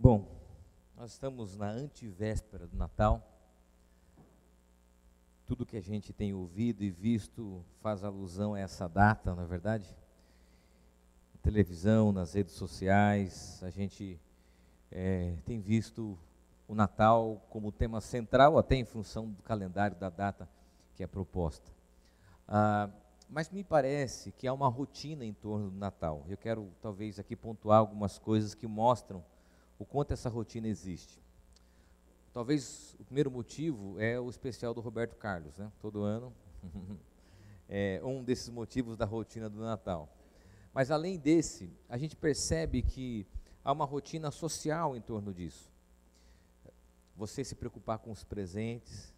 Bom, nós estamos na antevéspera do Natal. Tudo que a gente tem ouvido e visto faz alusão a essa data, não é verdade? Na televisão, nas redes sociais, a gente tem visto o Natal como tema central, até em função do calendário da data que é proposta. Mas me parece que há uma rotina em torno do Natal. Eu quero talvez aqui pontuar algumas coisas que mostram o quanto essa rotina existe. Talvez o primeiro motivo é o especial do Roberto Carlos, né? Todo ano é um desses motivos da rotina do Natal. Mas além desse, a gente percebe que há uma rotina social em torno disso. Você se preocupar com os presentes,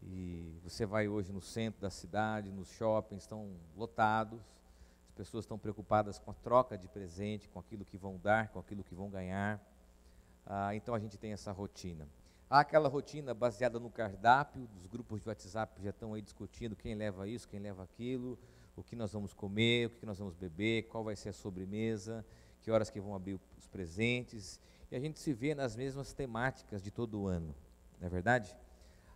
e você vai hoje no centro da cidade, nos shoppings estão lotados, as pessoas estão preocupadas com a troca de presente, com aquilo que vão dar, com aquilo que vão ganhar. Então a gente tem essa rotina. Há aquela rotina baseada no cardápio, os grupos de WhatsApp já estão aí discutindo quem leva isso, quem leva aquilo, o que nós vamos comer, o que nós vamos beber, qual vai ser a sobremesa, que horas que vão abrir os presentes, e a gente se vê nas mesmas temáticas de todo o ano, não é verdade?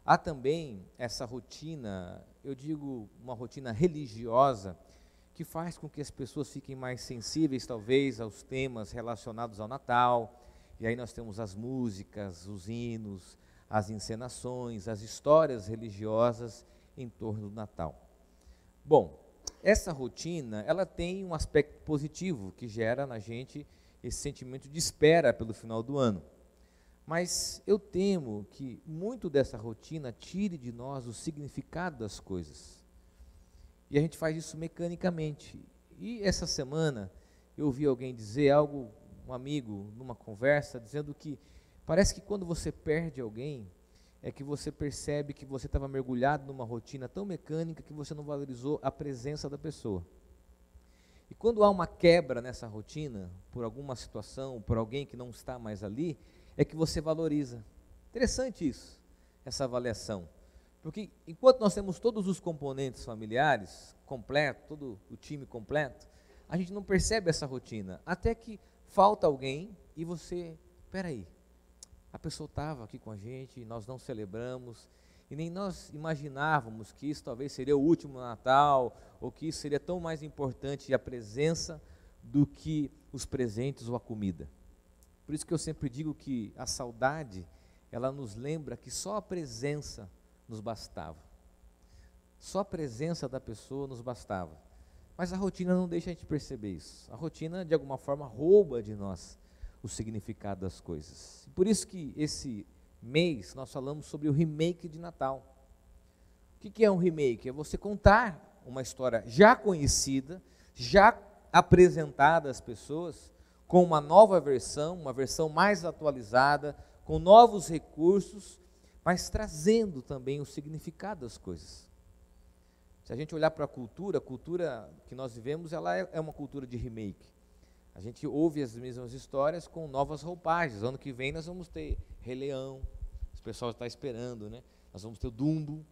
Há também essa rotina, eu digo uma rotina religiosa, que faz com que as pessoas fiquem mais sensíveis talvez aos temas relacionados ao Natal. E aí nós temos as músicas, os hinos, as encenações, as histórias religiosas em torno do Natal. Bom, essa rotina, ela tem um aspecto positivo que gera na gente esse sentimento de espera pelo final do ano. Mas eu temo que muito dessa rotina tire de nós o significado das coisas. E a gente faz isso mecanicamente. E essa semana eu ouvi alguém dizer algo, um amigo, numa conversa, dizendo que parece que quando você perde alguém, é que você percebe que você estava mergulhado numa rotina tão mecânica que você não valorizou a presença da pessoa. E quando há uma quebra nessa rotina, por alguma situação, por alguém que não está mais ali, é que você valoriza. Interessante isso, essa avaliação. Porque enquanto nós temos todos os componentes familiares completos, todo o time completo, a gente não percebe essa rotina, até que falta alguém e você, peraí, a pessoa estava aqui com a gente, nós não celebramos, e nem nós imaginávamos que isso talvez seria o último Natal, ou que isso seria tão mais importante a presença do que os presentes ou a comida. Por isso que eu sempre digo que a saudade, ela nos lembra que só a presença nos bastava. Só a presença da pessoa nos bastava. Mas a rotina não deixa a gente perceber isso. A rotina, de alguma forma, rouba de nós o significado das coisas. Por isso que esse mês nós falamos sobre o remake de Natal. O que é um remake? É você contar uma história já conhecida, já apresentada às pessoas, com uma nova versão, uma versão mais atualizada, com novos recursos, mas trazendo também o significado das coisas. Se a gente olhar para a cultura que nós vivemos, ela é uma cultura de remake. A gente ouve as mesmas histórias com novas roupagens. Ano que vem nós vamos ter Rei Leão, o pessoal está esperando, né? Nós vamos ter o Dumbo,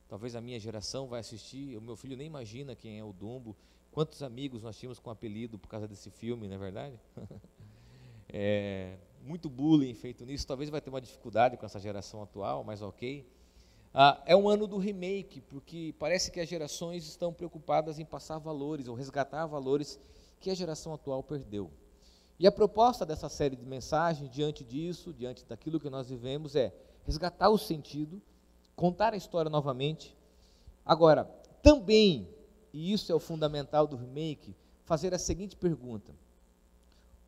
talvez a minha geração vai assistir, o meu filho nem imagina quem é o Dumbo. Quantos amigos nós tínhamos com apelido por causa desse filme, não é verdade? Muito bullying feito nisso, talvez vai ter uma dificuldade com essa geração atual, mas ok. É um ano do remake, porque parece que as gerações estão preocupadas em passar valores, ou resgatar valores que a geração atual perdeu. E a proposta dessa série de mensagens, diante disso, diante daquilo que nós vivemos, é resgatar o sentido, contar a história novamente. Agora, também, e isso é o fundamental do remake, fazer a seguinte pergunta: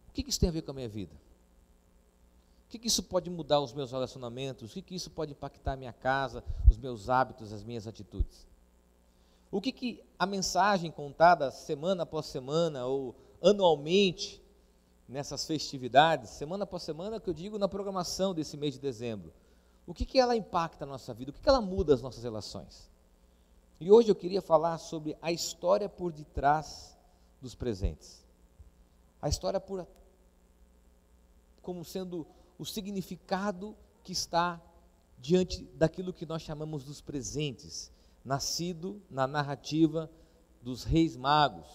o que isso tem a ver com a minha vida? O que isso pode mudar os meus relacionamentos? O que isso pode impactar a minha casa, os meus hábitos, as minhas atitudes? O que a mensagem contada semana após semana ou anualmente nessas festividades, semana após semana, que eu digo na programação desse mês de dezembro, o que ela impacta a nossa vida? O que ela muda as nossas relações? E hoje eu queria falar sobre a história por detrás dos presentes. A história como sendo o significado que está diante daquilo que nós chamamos dos presentes, nascido na narrativa dos reis magos.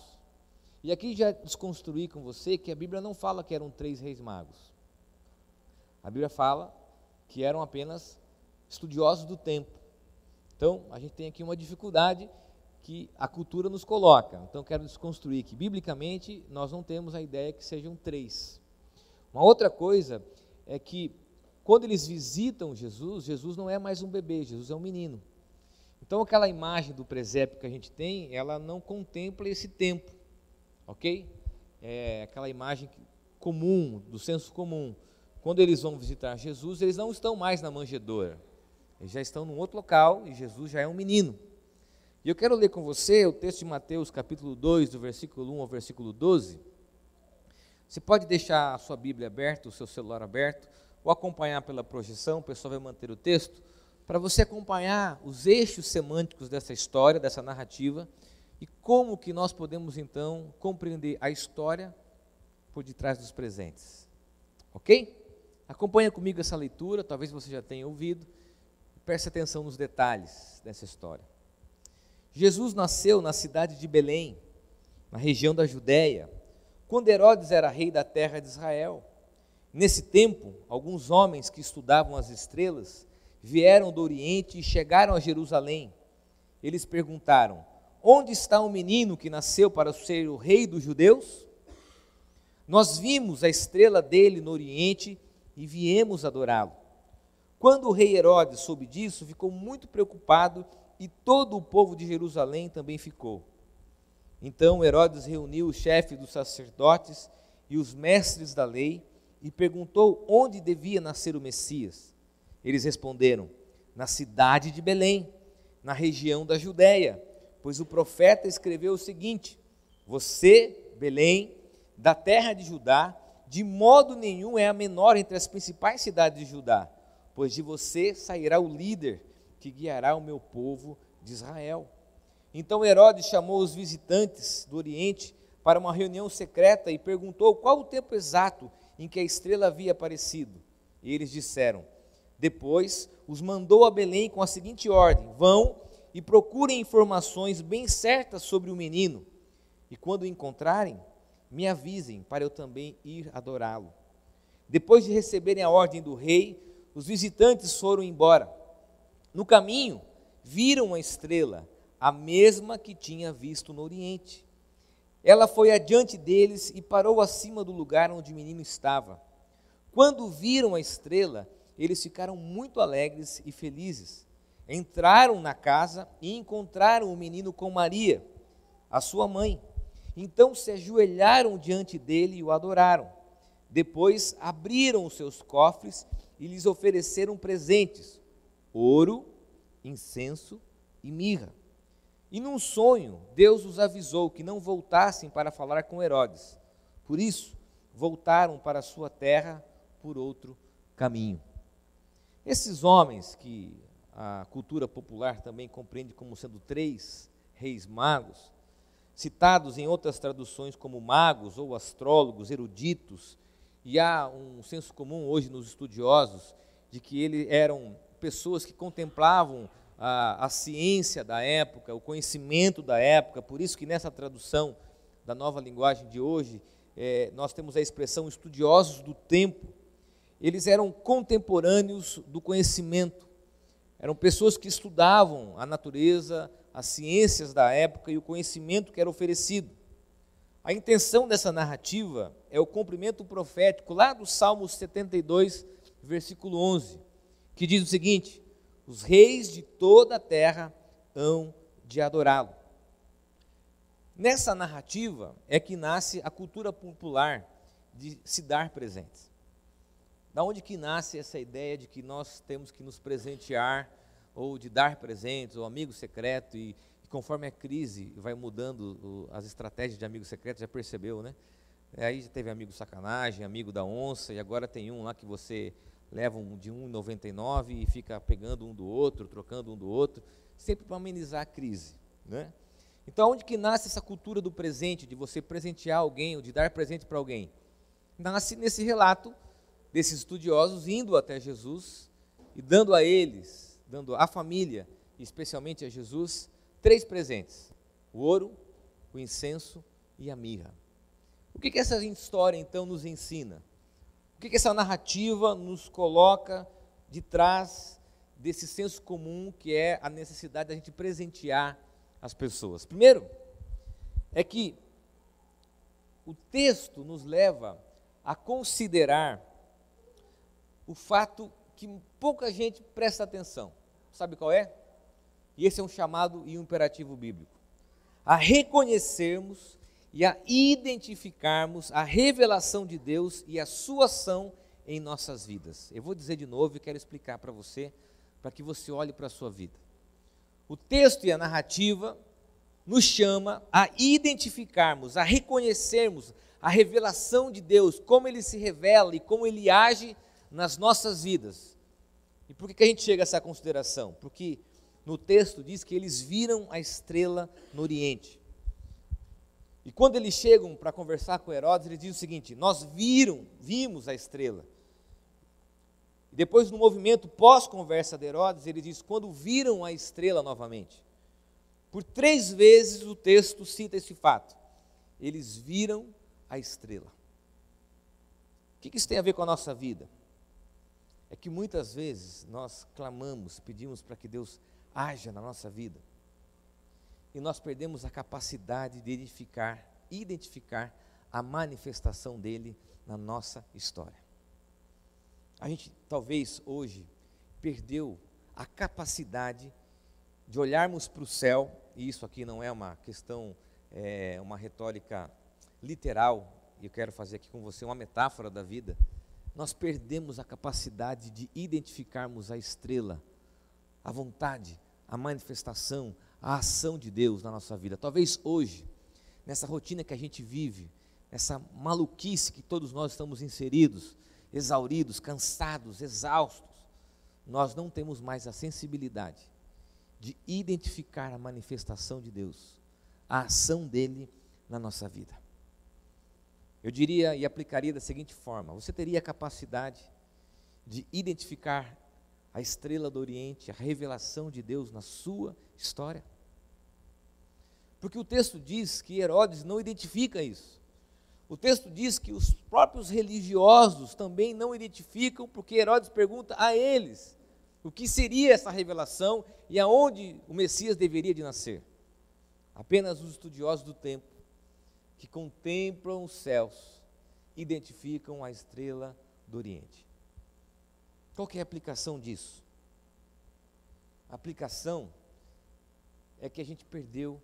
E aqui já desconstruí com você que a Bíblia não fala que eram 3 reis magos. A Bíblia fala que eram apenas estudiosos do tempo. Então, a gente tem aqui uma dificuldade que a cultura nos coloca. Então, quero desconstruir que, biblicamente, nós não temos a ideia que sejam 3. Uma outra coisa é que, quando eles visitam Jesus, Jesus não é mais um bebê, Jesus é um menino. Então, aquela imagem do presépio que a gente tem, ela não contempla esse tempo, ok? É aquela imagem comum, do senso comum. Quando eles vão visitar Jesus, eles não estão mais na manjedoura. Eles já estão num outro local e Jesus já é um menino. E eu quero ler com você o texto de Mateus, capítulo 2, do versículo 1 ao versículo 12. Você pode deixar a sua Bíblia aberta, o seu celular aberto, ou acompanhar pela projeção, o pessoal vai manter o texto, para você acompanhar os eixos semânticos dessa história, dessa narrativa, e como que nós podemos, então, compreender a história por detrás dos presentes. Ok? Acompanha comigo essa leitura, talvez você já tenha ouvido, preste atenção nos detalhes dessa história. Jesus nasceu na cidade de Belém, na região da Judéia, quando Herodes era rei da terra de Israel. Nesse tempo, alguns homens que estudavam as estrelas vieram do Oriente e chegaram a Jerusalém. Eles perguntaram: onde está o menino que nasceu para ser o rei dos judeus? Nós vimos a estrela dele no Oriente e viemos adorá-lo. Quando o rei Herodes soube disso, ficou muito preocupado e todo o povo de Jerusalém também ficou. Então Herodes reuniu o chefe dos sacerdotes e os mestres da lei e perguntou onde devia nascer o Messias. Eles responderam: na cidade de Belém, na região da Judéia, pois o profeta escreveu o seguinte: você, Belém, da terra de Judá, de modo nenhum é a menor entre as principais cidades de Judá, pois de você sairá o líder que guiará o meu povo de Israel. Então Herodes chamou os visitantes do Oriente para uma reunião secreta e perguntou qual o tempo exato em que a estrela havia aparecido. E eles disseram. Depois os mandou a Belém com a seguinte ordem: vão e procurem informações bem certas sobre o menino, e quando o encontrarem, me avisem para eu também ir adorá-lo. Depois de receberem a ordem do rei, os visitantes foram embora. No caminho, viram a estrela, a mesma que tinha visto no Oriente. Ela foi adiante deles e parou acima do lugar onde o menino estava. Quando viram a estrela, eles ficaram muito alegres e felizes. Entraram na casa e encontraram o menino com Maria, a sua mãe. Então se ajoelharam diante dele e o adoraram. Depois abriram os seus cofres e lhes ofereceram presentes: ouro, incenso e mirra. E num sonho, Deus os avisou que não voltassem para falar com Herodes. Por isso, voltaram para a sua terra por outro caminho. Esses homens, que a cultura popular também compreende como sendo 3 reis magos, citados em outras traduções como magos ou astrólogos, eruditos, e há um senso comum hoje nos estudiosos de que eles eram pessoas que contemplavam a ciência da época, o conhecimento da época. Por isso que nessa tradução da nova linguagem de hoje, nós temos a expressão estudiosos do tempo. Eles eram contemporâneos do conhecimento, eram pessoas que estudavam a natureza, as ciências da época e o conhecimento que era oferecido. A intenção dessa narrativa é o cumprimento profético lá do Salmo 72, versículo 11, que diz o seguinte: os reis de toda a terra hão de adorá-lo. Nessa narrativa é que nasce a cultura popular de se dar presentes. Da onde que nasce essa ideia de que nós temos que nos presentear, ou de dar presentes, ou amigo secreto, e conforme a crise vai mudando as estratégias de amigo secreto, já percebeu, né? Aí já teve amigo sacanagem, amigo da onça, e agora tem um lá que você leva um de R$1,99 e fica pegando um do outro, trocando um do outro, sempre para amenizar a crise, né? Então, onde que nasce essa cultura do presente, de você presentear alguém, ou de dar presente para alguém? Nasce nesse relato desses estudiosos indo até Jesus e dando a eles, dando à família, especialmente a Jesus, 3 presentes: o ouro, o incenso e a mirra. O que essa história então nos ensina? O que essa narrativa nos coloca de trás desse senso comum que é a necessidade da gente presentear as pessoas? Primeiro, é que o texto nos leva a considerar o fato que pouca gente presta atenção. Sabe qual é? E esse é um chamado e um imperativo bíblico. A reconhecermos e a identificarmos a revelação de Deus e a sua ação em nossas vidas. Eu vou dizer de novo e quero explicar para você, para que você olhe para a sua vida. O texto e a narrativa nos chama a identificarmos, a reconhecermos a revelação de Deus, como Ele se revela e como Ele age nas nossas vidas. E por que a gente chega a essa consideração? Porque no texto diz que eles viram a estrela no Oriente. E quando eles chegam para conversar com Herodes, eles dizem o seguinte: nós vimos a estrela. E depois, no movimento pós-conversa de Herodes, ele diz: quando viram a estrela novamente. Por 3 vezes o texto cita esse fato. Eles viram a estrela. O que isso tem a ver com a nossa vida? É que muitas vezes nós clamamos, pedimos para que Deus haja na nossa vida, e nós perdemos a capacidade de identificar a manifestação dele na nossa história. A gente talvez hoje perdeu a capacidade de olharmos para o céu, e isso aqui não é uma questão, uma retórica literal, e eu quero fazer aqui com você uma metáfora da vida. Nós perdemos a capacidade de identificarmos a estrela, a vontade, a manifestação, a ação de Deus na nossa vida. Talvez hoje, nessa rotina que a gente vive, nessa maluquice que todos nós estamos inseridos, exauridos, cansados, exaustos, nós não temos mais a sensibilidade de identificar a manifestação de Deus, a ação dele na nossa vida. Eu diria e aplicaria da seguinte forma: você teria a capacidade de identificar a estrela do Oriente, a revelação de Deus na sua história? Porque o texto diz que Herodes não identifica isso. O texto diz que os próprios religiosos também não identificam, porque Herodes pergunta a eles o que seria essa revelação e aonde o Messias deveria de nascer. Apenas os estudiosos do tempo, que contemplam os céus, identificam a estrela do Oriente. Qual que é a aplicação disso? A aplicação é que a gente perdeu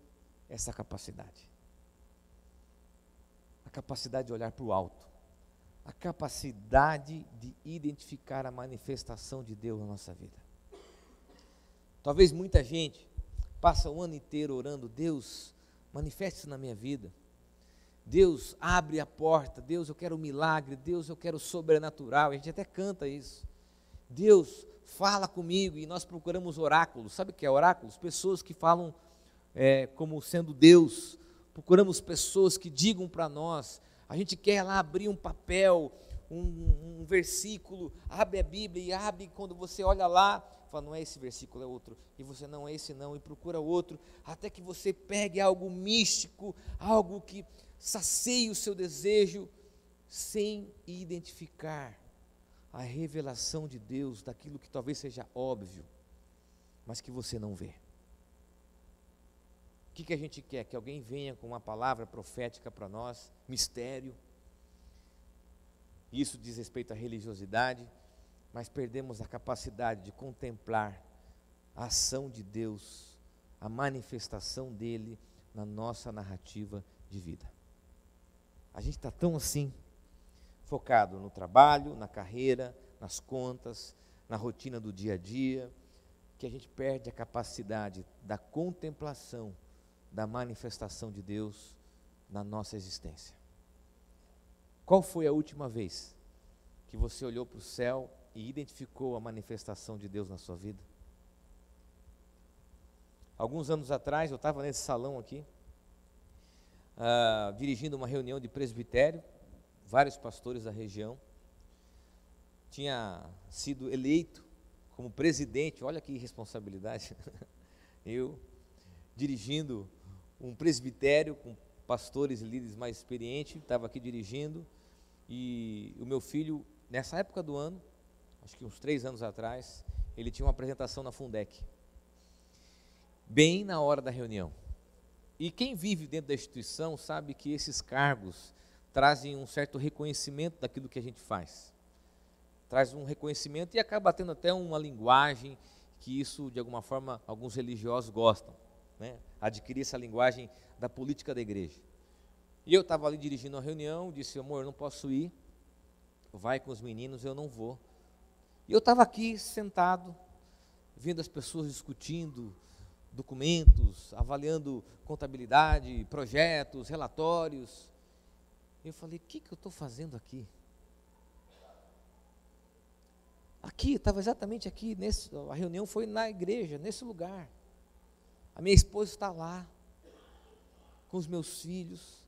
essa capacidade. A capacidade de olhar para o alto. A capacidade de identificar a manifestação de Deus na nossa vida. Talvez muita gente passa o ano inteiro orando: Deus, manifeste-se na minha vida. Deus, abre a porta. Deus, eu quero um milagre. Deus, eu quero o sobrenatural. A gente até canta isso. Deus, fala comigo. E nós procuramos oráculos. Sabe o que é oráculos? Pessoas que falam como sendo Deus. Procuramos pessoas que digam para nós. A gente quer lá abrir um papel, um versículo, abre a Bíblia e abre, quando você olha lá, fala: não é esse versículo, é outro. E você: não é esse não, e procura outro, até que você pegue algo místico, algo que sacie o seu desejo, sem identificar a revelação de Deus daquilo que talvez seja óbvio, mas que você não vê. O que a gente quer? Que alguém venha com uma palavra profética para nós, mistério. Isso diz respeito à religiosidade, mas perdemos a capacidade de contemplar a ação de Deus, a manifestação dele na nossa narrativa de vida. A gente está tão assim, focado no trabalho, na carreira, nas contas, na rotina do dia a dia, que a gente perde a capacidade da contemplação, da manifestação de Deus na nossa existência. Qual foi a última vez que você olhou para o céu e identificou a manifestação de Deus na sua vida? Alguns anos atrás, eu estava nesse salão aqui, dirigindo uma reunião de presbitério, vários pastores da região. Tinha sido eleito como presidente, olha que responsabilidade, eu dirigindo um presbitério com pastores e líderes mais experientes, estava aqui dirigindo, e o meu filho nessa época do ano, acho que uns 3 anos atrás, ele tinha uma apresentação na Fundec, bem na hora da reunião. E quem vive dentro da instituição sabe que esses cargos trazem um certo reconhecimento daquilo que a gente faz. Traz um reconhecimento e acaba tendo até uma linguagem que isso, de alguma forma, alguns religiosos gostam, né? Adquirir essa linguagem da política da igreja. E eu estava ali dirigindo a reunião, disse, amor, eu não posso ir, vai com os meninos, eu não vou. E eu estava aqui sentado, vendo as pessoas discutindo documentos, avaliando contabilidade, projetos, relatórios. Eu falei, o que eu estou fazendo aqui? Aqui, estava exatamente aqui, a reunião foi na igreja, nesse lugar. A minha esposa está lá, com os meus filhos,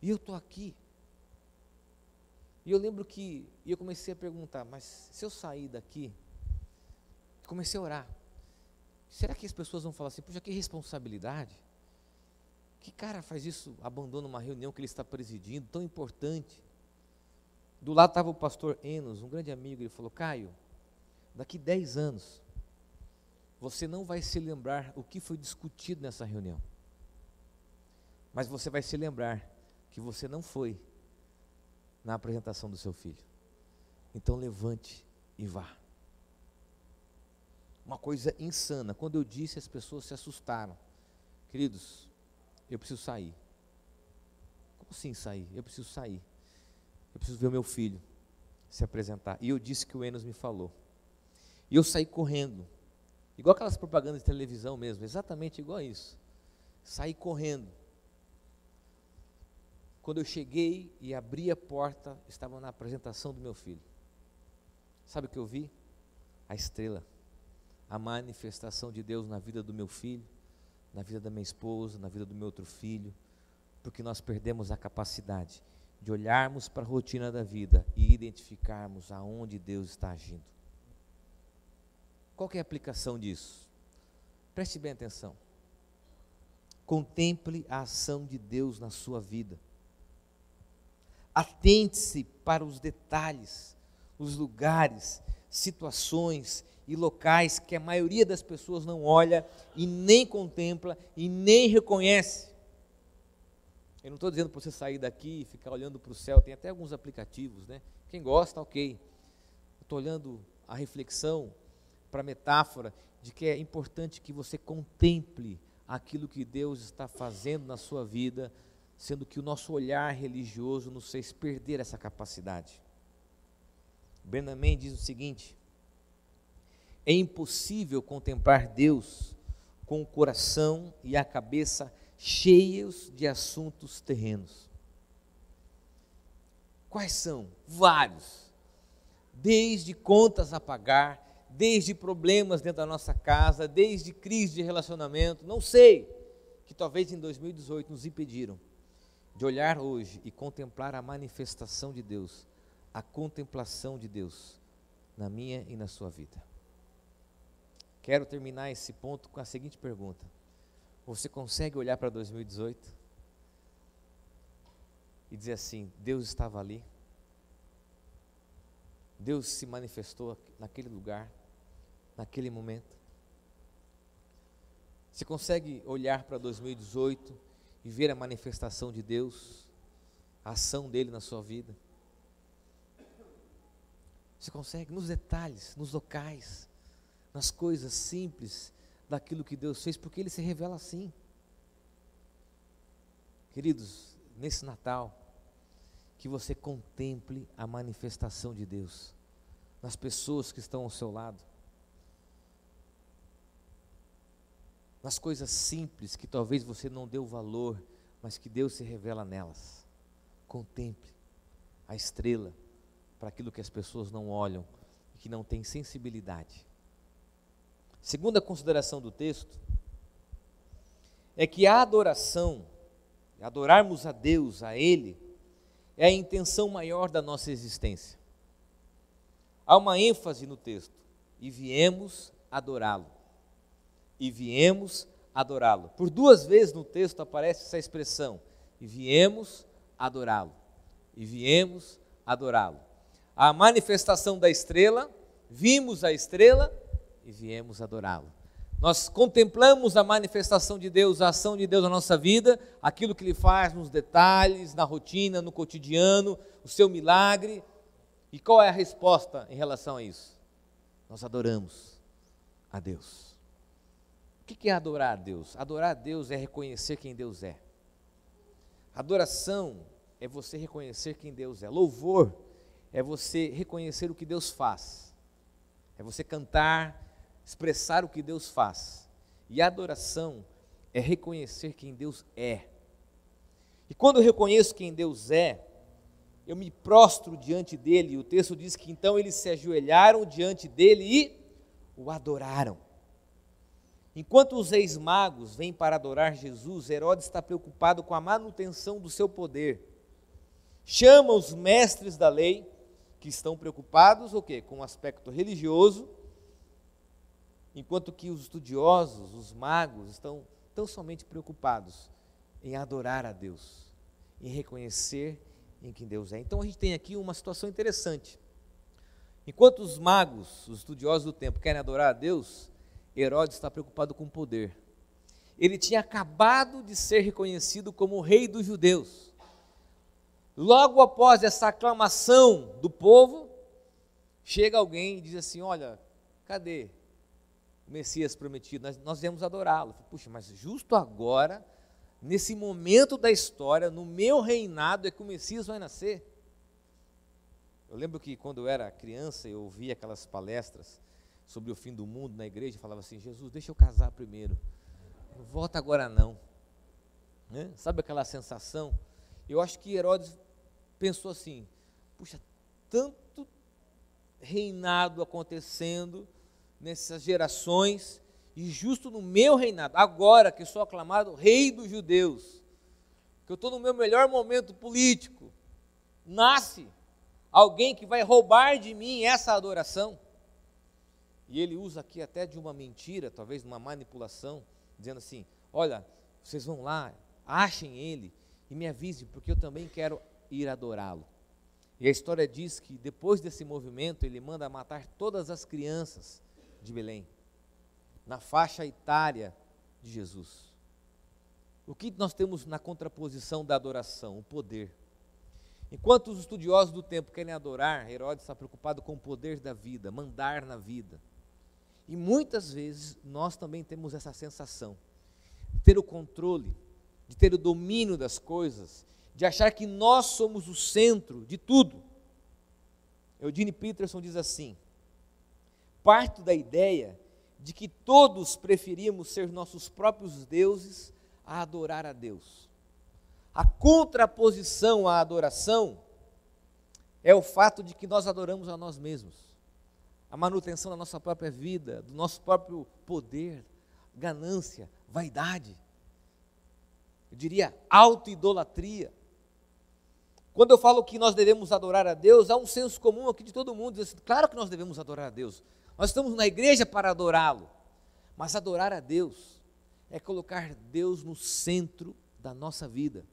e eu estou aqui. E eu lembro que eu comecei a perguntar, mas se eu sair daqui, comecei a orar, será que as pessoas vão falar assim, puxa, que responsabilidade? Que cara faz isso, abandona uma reunião que ele está presidindo, tão importante? Do lado estava o pastor Enos, um grande amigo, ele falou, Caio, daqui 10 anos, você não vai se lembrar o que foi discutido nessa reunião, mas você vai se lembrar que você não foi na apresentação do seu filho. Então levante e vá. Uma coisa insana, quando eu disse, as pessoas se assustaram. Queridos, eu preciso sair. Como assim sair? Eu preciso sair. Eu preciso ver o meu filho se apresentar. E eu disse que o Enos me falou. E eu saí correndo, igual aquelas propagandas de televisão mesmo, exatamente igual a isso. Saí correndo. Quando eu cheguei e abri a porta, estava na apresentação do meu filho. Sabe o que eu vi? A estrela, a manifestação de Deus na vida do meu filho, na vida da minha esposa, na vida do meu outro filho, porque nós perdemos a capacidade de olharmos para a rotina da vida e identificarmos aonde Deus está agindo. Qual que é a aplicação disso? Preste bem atenção. Contemple a ação de Deus na sua vida. Atente-se para os detalhes, os lugares, situações e locais que a maioria das pessoas não olha e nem contempla e nem reconhece. Eu não estou dizendo para você sair daqui e ficar olhando para o céu, tem até alguns aplicativos, né? Quem gosta, ok. Estou olhando a reflexão para a metáfora de que é importante que você contemple aquilo que Deus está fazendo na sua vida, sendo que o nosso olhar religioso nos fez perder essa capacidade. Brennan diz o seguinte: é impossível contemplar Deus com o coração e a cabeça cheios de assuntos terrenos. Quais são? Vários. Desde contas a pagar, desde problemas dentro da nossa casa, desde crise de relacionamento, não sei, que talvez em 2018 nos impediram de olhar hoje e contemplar a manifestação de Deus, a contemplação de Deus na minha e na sua vida. Quero terminar esse ponto com a seguinte pergunta: você consegue olhar para 2018 e dizer assim, Deus estava ali, Deus se manifestou naquele lugar, naquele momento? Você consegue olhar para 2018 e ver a manifestação de Deus, a ação dele na sua vida? Você consegue? Nos detalhes, nos locais, nas coisas simples daquilo que Deus fez, porque ele se revela assim. Queridos, nesse Natal, que você contemple a manifestação de Deus nas pessoas que estão ao seu lado, nas coisas simples que talvez você não deu valor, mas que Deus se revela nelas. Contemple a estrela para aquilo que as pessoas não olham e que não têm sensibilidade. Segunda consideração do texto é que a adoração, adorarmos a Deus, a Ele, é a intenção maior da nossa existência. Há uma ênfase no texto: e viemos adorá-lo. E viemos adorá-lo. Por 2 vezes no texto aparece essa expressão: e viemos adorá-lo. E viemos adorá-lo. a manifestação da estrela, vimos a estrela e viemos adorá-lo. Nós contemplamos a manifestação de Deus, a ação de Deus na nossa vida, aquilo que Ele faz nos detalhes, na rotina, no cotidiano, o seu milagre. E qual é a resposta em relação a isso? Nós adoramos a Deus. O que é adorar a Deus? Adorar a Deus é reconhecer quem Deus é. Adoração é você reconhecer quem Deus é. Louvor é você reconhecer o que Deus faz. É você cantar, expressar o que Deus faz. E adoração é reconhecer quem Deus é. E quando eu reconheço quem Deus é, eu me prostro diante dele. E o texto diz que então eles se ajoelharam diante dele e o adoraram. Enquanto os reis magos vêm para adorar Jesus, Herodes está preocupado com a manutenção do seu poder. Chama os mestres da lei, que estão preocupados o quê? Com o aspecto religioso, enquanto que os estudiosos, os magos, estão tão somente preocupados em adorar a Deus, em reconhecer em quem Deus é. Então a gente tem aqui uma situação interessante. Enquanto os magos, os estudiosos do tempo, querem adorar a Deus, Herodes está preocupado com o poder. Ele tinha acabado de ser reconhecido como o rei dos judeus. Logo após essa aclamação do povo, chega alguém e diz assim: olha, cadê o Messias prometido? Nós viemos adorá-lo. Puxa, mas justo agora, nesse momento da história, no meu reinado é que o Messias vai nascer. Eu lembro que quando eu era criança, eu ouvia aquelas palestras sobre o fim do mundo na igreja, falava assim: Jesus, deixa eu casar primeiro, não volta agora não, né? Sabe aquela sensação? Eu acho que Herodes pensou assim: puxa, tanto reinado acontecendo nessas gerações, e justo no meu reinado, agora que sou aclamado rei dos judeus, que eu estou no meu melhor momento político, nasce alguém que vai roubar de mim essa adoração. E ele usa aqui até de uma mentira, talvez uma manipulação, dizendo assim: olha, vocês vão lá, achem ele e me avisem, porque eu também quero ir adorá-lo. E a história diz que depois desse movimento, ele manda matar todas as crianças de Belém, na faixa etária de Jesus. O que nós temos na contraposição da adoração? O poder. Enquanto os estudiosos do tempo querem adorar, Herodes está preocupado com o poder da vida, mandar na vida. E muitas vezes nós também temos essa sensação de ter o controle, de ter o domínio das coisas, de achar que nós somos o centro de tudo. Eugene Peterson diz assim: parto da ideia de que todos preferimos ser nossos próprios deuses a adorar a Deus. A contraposição à adoração é o fato de que nós adoramos a nós mesmos. A manutenção da nossa própria vida, do nosso próprio poder, ganância, vaidade. Eu diria auto-idolatria. Quando eu falo que nós devemos adorar a Deus, há um senso comum aqui de todo mundo, diz assim: claro que nós devemos adorar a Deus. Nós estamos na igreja para adorá-lo. Mas adorar a Deus é colocar Deus no centro da nossa vida,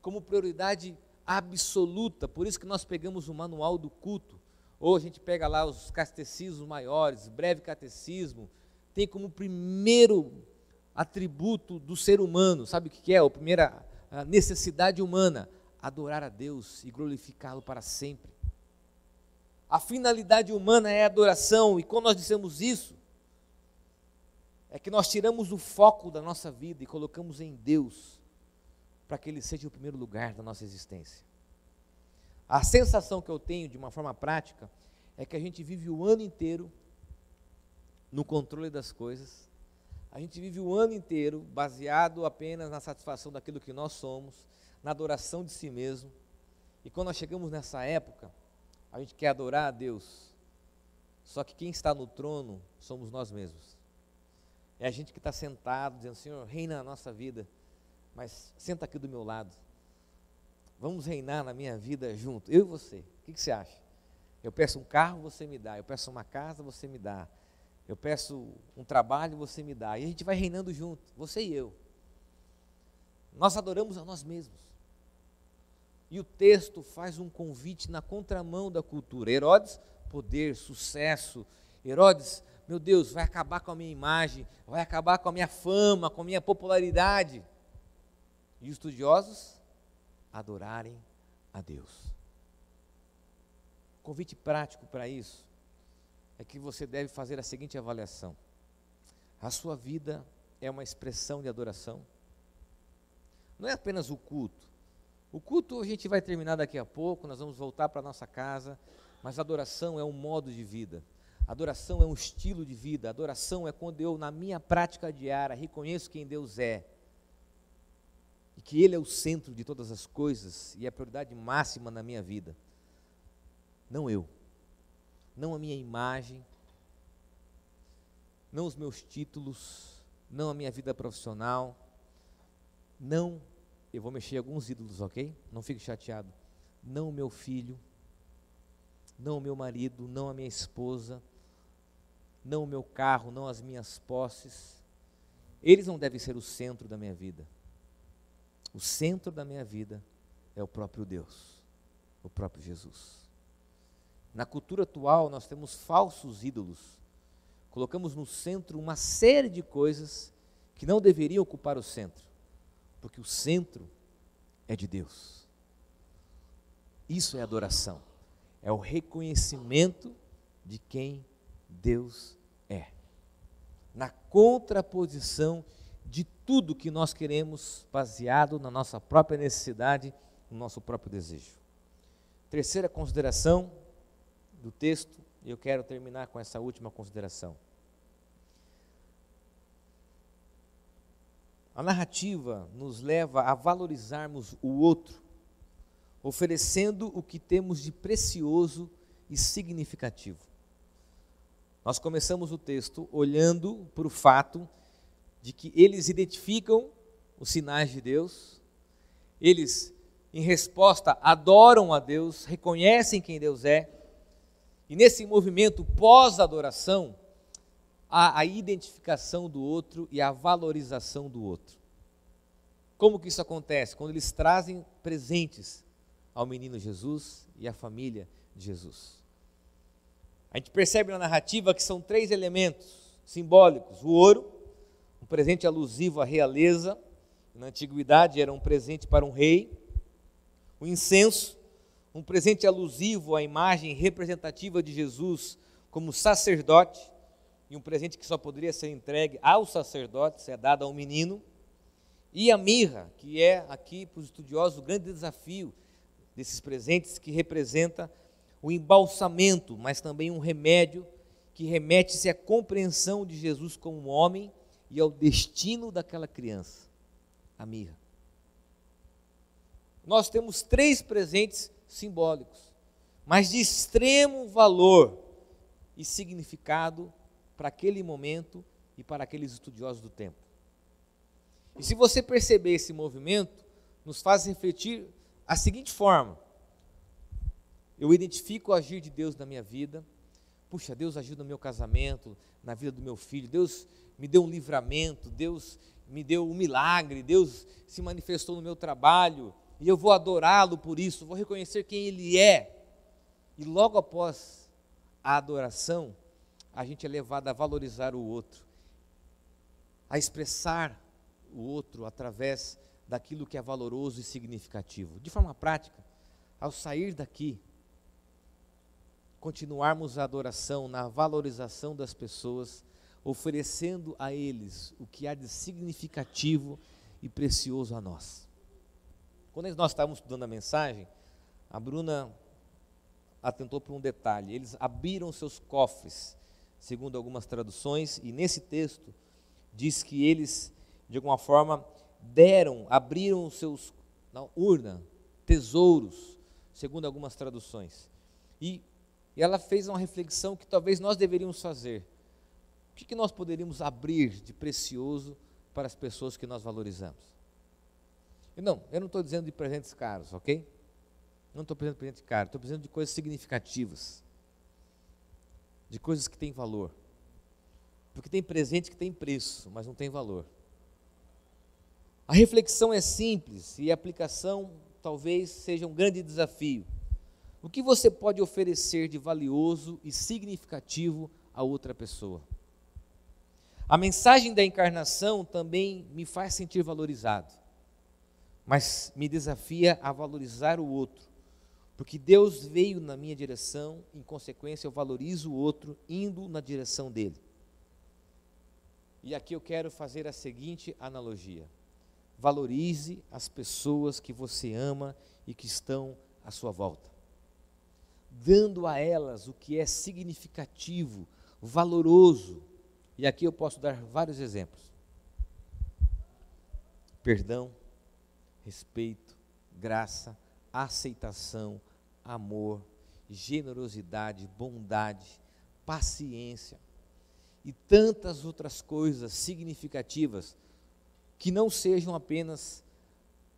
como prioridade absoluta. Por isso que nós pegamos o manual do culto, ou a gente pega lá os catecismos maiores, breve catecismo, tem como primeiro atributo do ser humano, sabe o que é? A primeira necessidade humana: adorar a Deus e glorificá-lo para sempre. A finalidade humana é a adoração, e quando nós dissemos isso, é que nós tiramos o foco da nossa vida e colocamos em Deus, para que Ele seja o primeiro lugar da nossa existência. A sensação que eu tenho, de uma forma prática, é que a gente vive o ano inteiro no controle das coisas, a gente vive o ano inteiro baseado apenas na satisfação daquilo que nós somos, na adoração de si mesmo, e quando nós chegamos nessa época, a gente quer adorar a Deus, só que quem está no trono somos nós mesmos. É a gente que está sentado, dizendo: Senhor, reina na nossa vida, mas senta aqui do meu lado. Vamos reinar na minha vida junto, eu e você. O que você acha? Eu peço um carro, você me dá. Eu peço uma casa, você me dá. Eu peço um trabalho, você me dá. E a gente vai reinando junto, você e eu. Nós adoramos a nós mesmos. E o texto faz um convite na contramão da cultura. Herodes, poder, sucesso. Herodes, meu Deus, vai acabar com a minha imagem, vai acabar com a minha fama, com a minha popularidade. E os estudiosos adorarem a Deus. O convite prático para isso é que você deve fazer a seguinte avaliação: a sua vida é uma expressão de adoração? Não é apenas o culto. O culto a gente vai terminar daqui a pouco, nós vamos voltar para a nossa casa, mas a adoração é um modo de vida. A adoração é um estilo de vida. A adoração é quando eu, na minha prática diária, reconheço quem Deus é e que Ele é o centro de todas as coisas e a prioridade máxima na minha vida. Não eu, não a minha imagem, não os meus títulos, não a minha vida profissional, não, eu vou mexer em alguns ídolos, ok? Não fique chateado. Não o meu filho, não o meu marido, não a minha esposa, não o meu carro, não as minhas posses. Eles não devem ser o centro da minha vida. O centro da minha vida é o próprio Deus, o próprio Jesus. Na cultura atual, nós temos falsos ídolos. Colocamos no centro uma série de coisas que não deveriam ocupar o centro, porque o centro é de Deus. Isso é adoração, é o reconhecimento de quem Deus é, na contraposição de tudo que nós queremos, baseado na nossa própria necessidade, no nosso próprio desejo. Terceira consideração do texto, e eu quero terminar com essa última consideração. A narrativa nos leva a valorizarmos o outro, oferecendo o que temos de precioso e significativo. Nós começamos o texto olhando para o fato de que eles identificam os sinais de Deus, eles, em resposta, adoram a Deus, reconhecem quem Deus é, e nesse movimento pós-adoração, há a identificação do outro e a valorização do outro. Como que isso acontece? Quando eles trazem presentes ao menino Jesus e à família de Jesus. A gente percebe na narrativa que são 3 elementos simbólicos: o ouro, um presente alusivo à realeza, na antiguidade era um presente para um rei; o incenso, um presente alusivo à imagem representativa de Jesus como sacerdote, e um presente que só poderia ser entregue aos sacerdotes, é dado ao menino; e a mirra, que é aqui para os estudiosos o grande desafio desses presentes, que representa o embalsamento, mas também um remédio que remete-se à compreensão de Jesus como homem e ao destino daquela criança, a mirra. Nós temos 3 presentes simbólicos, mas de extremo valor e significado para aquele momento e para aqueles estudiosos do tempo. E se você perceber esse movimento, nos faz refletir a seguinte forma: eu identifico o agir de Deus na minha vida. Puxa, Deus agiu no meu casamento, na vida do meu filho, Deus me deu um livramento, Deus me deu um milagre, Deus se manifestou no meu trabalho, e eu vou adorá-lo por isso, vou reconhecer quem Ele é. E logo após a adoração, a gente é levado a valorizar o outro, a expressar o outro através daquilo que é valoroso e significativo. De forma prática, ao sair daqui, continuarmos a adoração na valorização das pessoas, oferecendo a eles o que há de significativo e precioso a nós. Quando nós estávamos estudando a mensagem, a Bruna atentou para um detalhe: eles abriram seus cofres, segundo algumas traduções, e nesse texto diz que eles, de alguma forma, abriram os seus, urna, tesouros, segundo algumas traduções. E ela fez uma reflexão que talvez nós deveríamos fazer. O que nós poderíamos abrir de precioso para as pessoas que nós valorizamos? Eu não estou dizendo de presentes caros, ok? Não estou dizendo de presente caro, estou dizendo de coisas significativas, de coisas que têm valor. Porque tem presente que tem preço, mas não tem valor. A reflexão é simples e a aplicação talvez seja um grande desafio. O que você pode oferecer de valioso e significativo a outra pessoa? A mensagem da encarnação também me faz sentir valorizado, mas me desafia a valorizar o outro, porque Deus veio na minha direção, em consequência eu valorizo o outro indo na direção dele. E aqui eu quero fazer a seguinte analogia: valorize as pessoas que você ama e que estão à sua volta, dando a elas o que é significativo, valoroso. E aqui eu posso dar vários exemplos: perdão, respeito, graça, aceitação, amor, generosidade, bondade, paciência e tantas outras coisas significativas que não sejam apenas,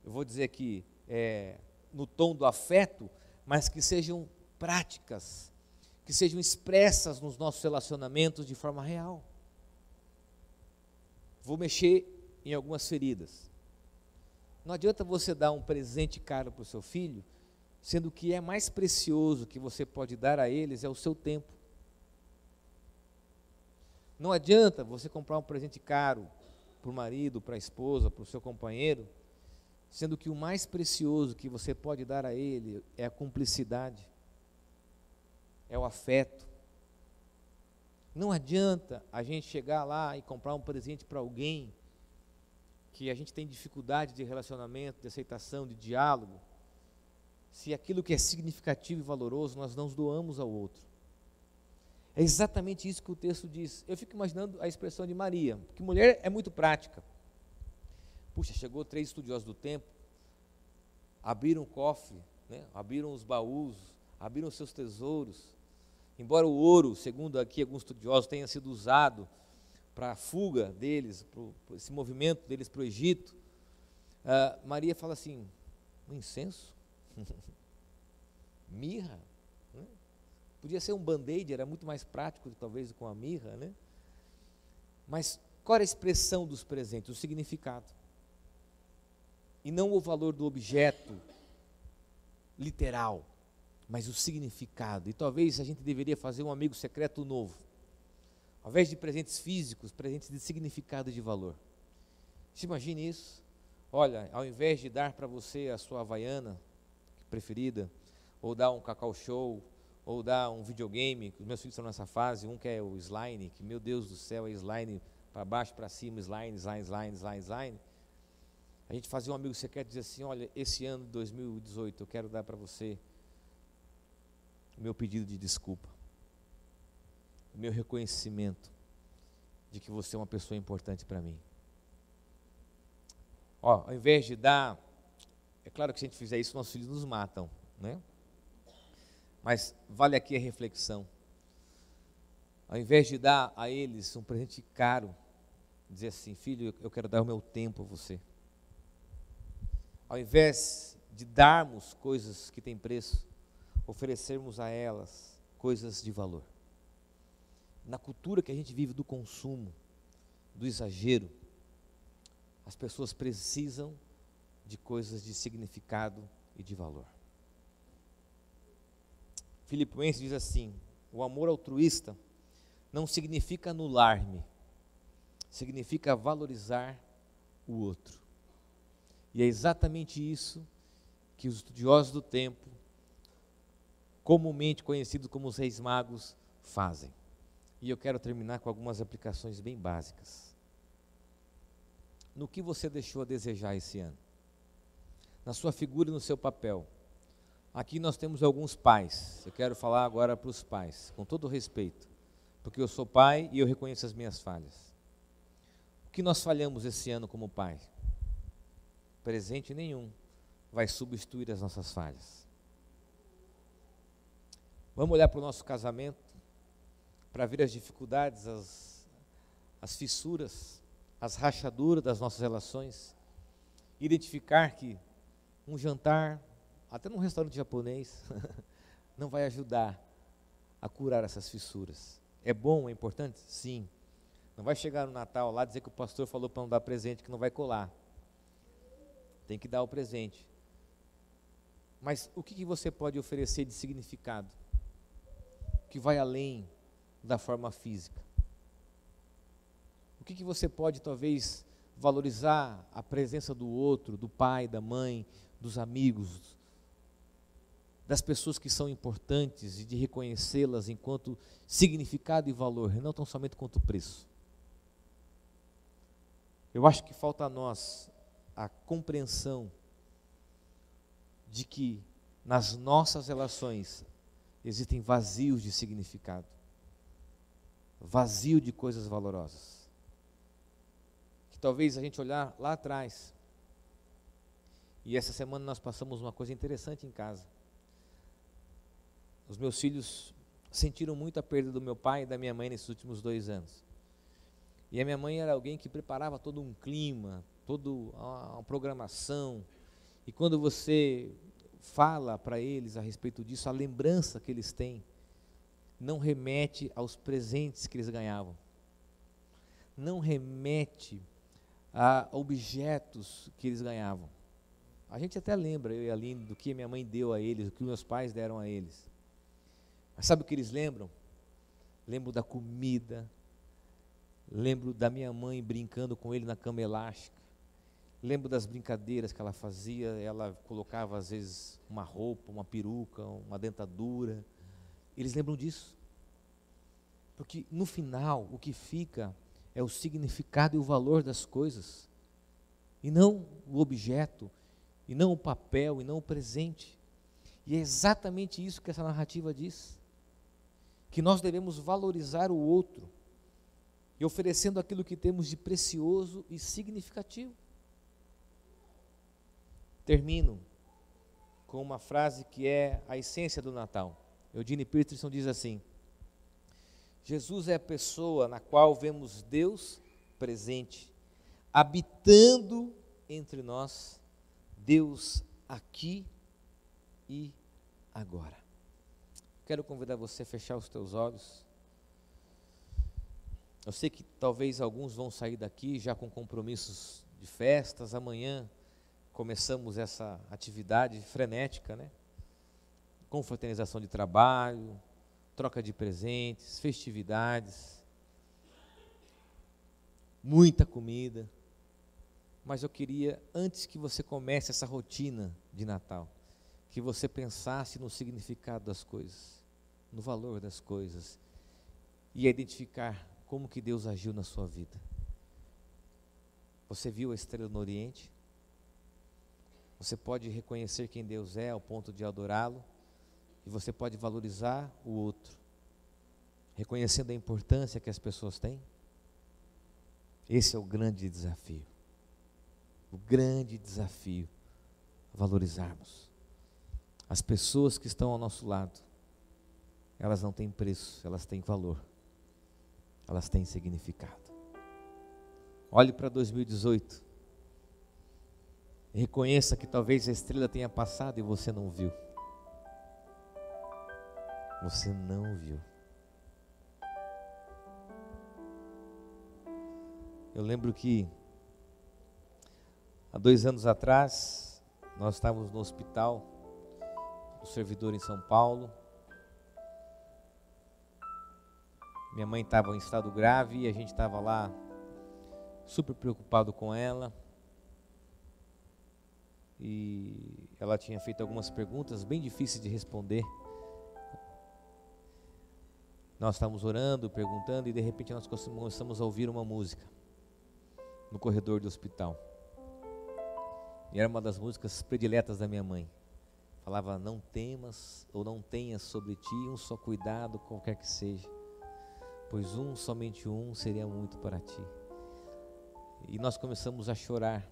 eu vou dizer aqui, no tom do afeto, mas que sejam práticas, que sejam expressas nos nossos relacionamentos de forma real. Vou mexer em algumas feridas. Não adianta você dar um presente caro para o seu filho, sendo que é mais precioso que você pode dar a eles é o seu tempo. Não adianta você comprar um presente caro para o marido, para a esposa, para o seu companheiro, sendo que o mais precioso que você pode dar a ele é a cumplicidade, é o afeto. Não adianta a gente chegar lá e comprar um presente para alguém que a gente tem dificuldade de relacionamento, de aceitação, de diálogo, se aquilo que é significativo e valoroso nós não doamos ao outro. É exatamente isso que o texto diz. Eu fico imaginando a expressão de Maria, porque mulher é muito prática. Puxa, chegou 3 estudiosos do tempo, abriram o cofre, né? Abriram os baús, abriram os seus tesouros. Embora o ouro, segundo aqui alguns estudiosos, tenha sido usado para a fuga deles, para esse movimento deles para o Egito, Maria fala assim: um incenso? Mirra? Né? Podia ser um band-aid, era muito mais prático talvez com a mirra, né? Mas qual era a expressão dos presentes? O significado. E não o valor do objeto literal, mas o significado. E talvez a gente deveria fazer um amigo secreto novo. Ao invés de presentes físicos, presentes de significado e de valor. Você imagine isso? Olha, ao invés de dar para você a sua havaiana preferida, ou dar um cacau show, ou dar um videogame, os meus filhos estão nessa fase, um que é o slime, que meu Deus do céu, é slime para baixo, para cima, slime. A gente fazia um amigo secreto e dizia assim: olha, esse ano de 2018 eu quero dar para você o meu pedido de desculpa, o meu reconhecimento de que você é uma pessoa importante para mim. Ao invés de dar, é claro que se a gente fizer isso, nossos filhos nos matam, né? Mas vale aqui a reflexão. Ao invés de dar a eles um presente caro, dizer assim: filho, eu quero dar o meu tempo a você. Ao invés de darmos coisas que têm preço, oferecermos a elas coisas de valor. Na cultura que a gente vive do consumo, do exagero, as pessoas precisam de coisas de significado e de valor. Filipenses diz assim: o amor altruísta não significa anular-me, significa valorizar o outro. E é exatamente isso que os estudiosos do tempo, comumente conhecidos como os reis magos, fazem. E eu quero terminar com algumas aplicações bem básicas. No que você deixou a desejar esse ano? Na sua figura e no seu papel. Aqui nós temos alguns pais. Eu quero falar agora para os pais, com todo respeito, porque eu sou pai e eu reconheço as minhas falhas. O que nós falhamos esse ano como pai? Presente nenhum vai substituir as nossas falhas. Vamos olhar para o nosso casamento, para ver as dificuldades, as fissuras, as rachaduras das nossas relações, identificar que um jantar, até num restaurante japonês, não vai ajudar a curar essas fissuras. É bom, é importante? Sim. Não vai chegar no Natal lá dizer que o pastor falou para não dar presente, que não vai colar. Tem que dar o presente. Mas o que você pode oferecer de significado que vai além da forma física? O que você pode, talvez, valorizar a presença do outro, do pai, da mãe, dos amigos, das pessoas que são importantes, e de reconhecê-las enquanto significado e valor, e não tão somente quanto preço? Eu acho que falta a nós a compreensão de que nas nossas relações existem vazios de significado, vazio de coisas valorosas. Que talvez a gente olhar lá atrás, e essa semana nós passamos uma coisa interessante em casa. Os meus filhos sentiram muito a perda do meu pai e da minha mãe nesses últimos 2 anos. E a minha mãe era alguém que preparava todo um clima, toda uma programação. E quando você fala para eles a respeito disso, a lembrança que eles têm não remete aos presentes que eles ganhavam. Não remete a objetos que eles ganhavam. A gente até lembra, eu e a Aline, do que minha mãe deu a eles, do que meus pais deram a eles. Mas sabe o que eles lembram? Lembro da comida, lembro da minha mãe brincando com ele na cama elástica, lembro das brincadeiras que ela fazia. Ela colocava às vezes uma roupa, uma peruca, uma dentadura. Eles lembram disso, porque no final o que fica é o significado e o valor das coisas, e não o objeto, e não o papel, e não o presente. E é exatamente isso que essa narrativa diz, que nós devemos valorizar o outro, e oferecendo aquilo que temos de precioso e significativo. Termino com uma frase que é a essência do Natal. Eugene Peterson diz assim: Jesus é a pessoa na qual vemos Deus presente, habitando entre nós, Deus aqui e agora. Quero convidar você a fechar os teus olhos. Eu sei que talvez alguns vão sair daqui já com compromissos de festas. Amanhã começamos essa atividade frenética, né? Confraternização de trabalho, troca de presentes, festividades, muita comida. Mas eu queria, antes que você comece essa rotina de Natal, que você pensasse no significado das coisas, no valor das coisas, e a identificar como que Deus agiu na sua vida. Você viu a estrela no Oriente? Você pode reconhecer quem Deus é ao ponto de adorá-lo, e você pode valorizar o outro, reconhecendo a importância que as pessoas têm. Esse é o grande desafio. O grande desafio, valorizarmos as pessoas que estão ao nosso lado. Elas não têm preço, elas têm valor, elas têm significado. Olhe para 2018, reconheça que talvez a estrela tenha passado e você não viu. Você não viu. Eu lembro que há 2 anos atrás, nós estávamos no hospital, o servidor em São Paulo. Minha mãe estava em estado grave e a gente estava lá super preocupado com ela. E ela tinha feito algumas perguntas bem difíceis de responder. Nós estávamos orando, perguntando, e de repente nós começamos a ouvir uma música no corredor do hospital. E era uma das músicas prediletas da minha mãe. Falava: não temas ou não tenhas sobre ti um só cuidado, qualquer que seja, pois somente um seria muito para ti. E nós começamos a chorar,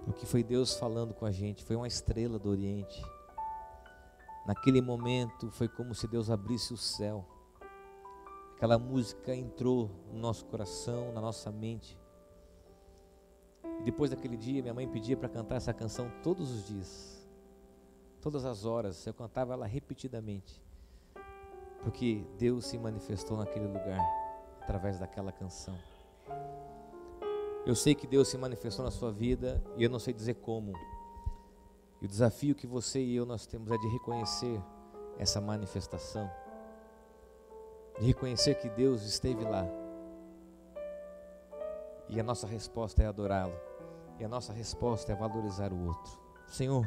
porque foi Deus falando com a gente, foi uma estrela do Oriente. Naquele momento foi como se Deus abrisse o céu. Aquela música entrou no nosso coração, na nossa mente. E depois daquele dia, minha mãe pedia para cantar essa canção todos os dias, todas as horas. Eu cantava ela repetidamente, porque Deus se manifestou naquele lugar através daquela canção. Eu sei que Deus se manifestou na sua vida, e eu não sei dizer como. E o desafio que você e eu nós temos é de reconhecer essa manifestação, de reconhecer que Deus esteve lá. E a nossa resposta é adorá-lo. E a nossa resposta é valorizar o outro. Senhor,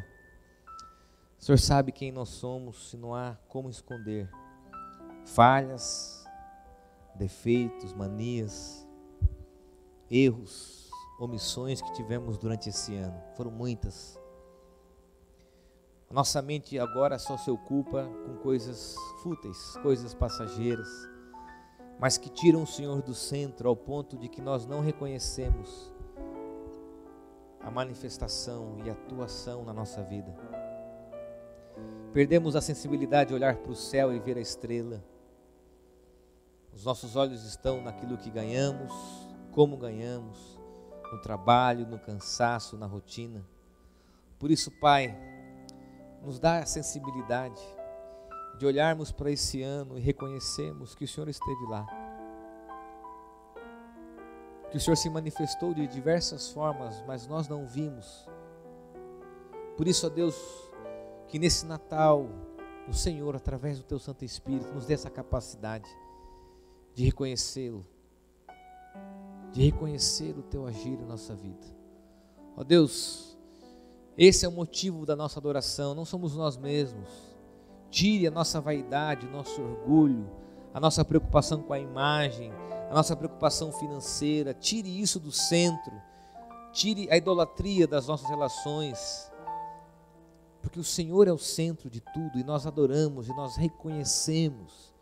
o Senhor sabe quem nós somos e não há como esconder falhas, defeitos, manias, erros, omissões que tivemos durante esse ano. Foram muitas. A nossa mente agora só se ocupa com coisas fúteis, coisas passageiras, mas que tiram o Senhor do centro ao ponto de que nós não reconhecemos a manifestação e a atuação na nossa vida. Perdemos a sensibilidade de olhar para o céu e ver a estrela. Os nossos olhos estão naquilo que ganhamos, como ganhamos, no trabalho, no cansaço, na rotina. Por isso, Pai, nos dá a sensibilidade de olharmos para esse ano e reconhecermos que o Senhor esteve lá. Que o Senhor se manifestou de diversas formas, mas nós não vimos. Por isso, ó Deus, que nesse Natal, o Senhor, através do Teu Santo Espírito, nos dê essa capacidade de reconhecê-lo, de reconhecer o Teu agir em nossa vida. Ó Deus, esse é o motivo da nossa adoração, não somos nós mesmos. Tire a nossa vaidade, o nosso orgulho, a nossa preocupação com a imagem, a nossa preocupação financeira, tire isso do centro, tire a idolatria das nossas relações, porque o Senhor é o centro de tudo e nós adoramos e nós reconhecemos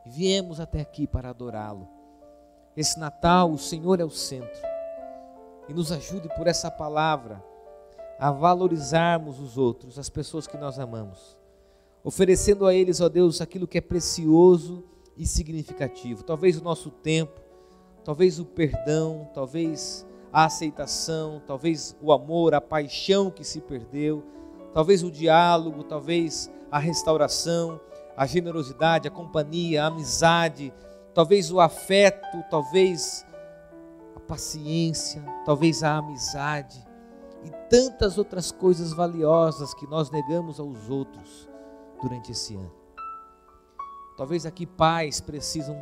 e viemos até aqui para adorá-lo. Esse Natal o Senhor é o centro e nos ajude por essa palavra a valorizarmos os outros, as pessoas que nós amamos, oferecendo a eles, ó Deus, aquilo que é precioso e significativo, talvez o nosso tempo, talvez o perdão, talvez a aceitação, talvez o amor, a paixão que se perdeu, talvez o diálogo, talvez a restauração, a generosidade, a companhia, a amizade, talvez o afeto, talvez a paciência, talvez a amizade e tantas outras coisas valiosas que nós negamos aos outros durante esse ano. Talvez aqui pais precisam,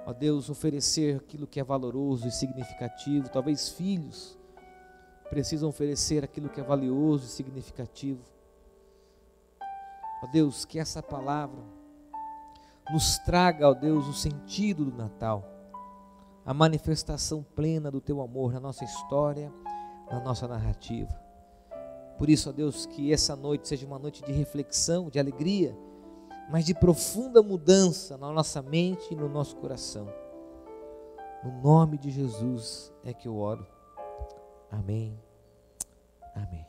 ó Deus, oferecer aquilo que é valoroso e significativo. Talvez filhos precisam oferecer aquilo que é valioso e significativo. Ó Deus, que essa palavra nos traga, ó Deus, o sentido do Natal, a manifestação plena do Teu amor na nossa história, na nossa narrativa. Por isso, ó Deus, que essa noite seja uma noite de reflexão, de alegria, mas de profunda mudança na nossa mente e no nosso coração. No nome de Jesus é que eu oro. Amém. Amém.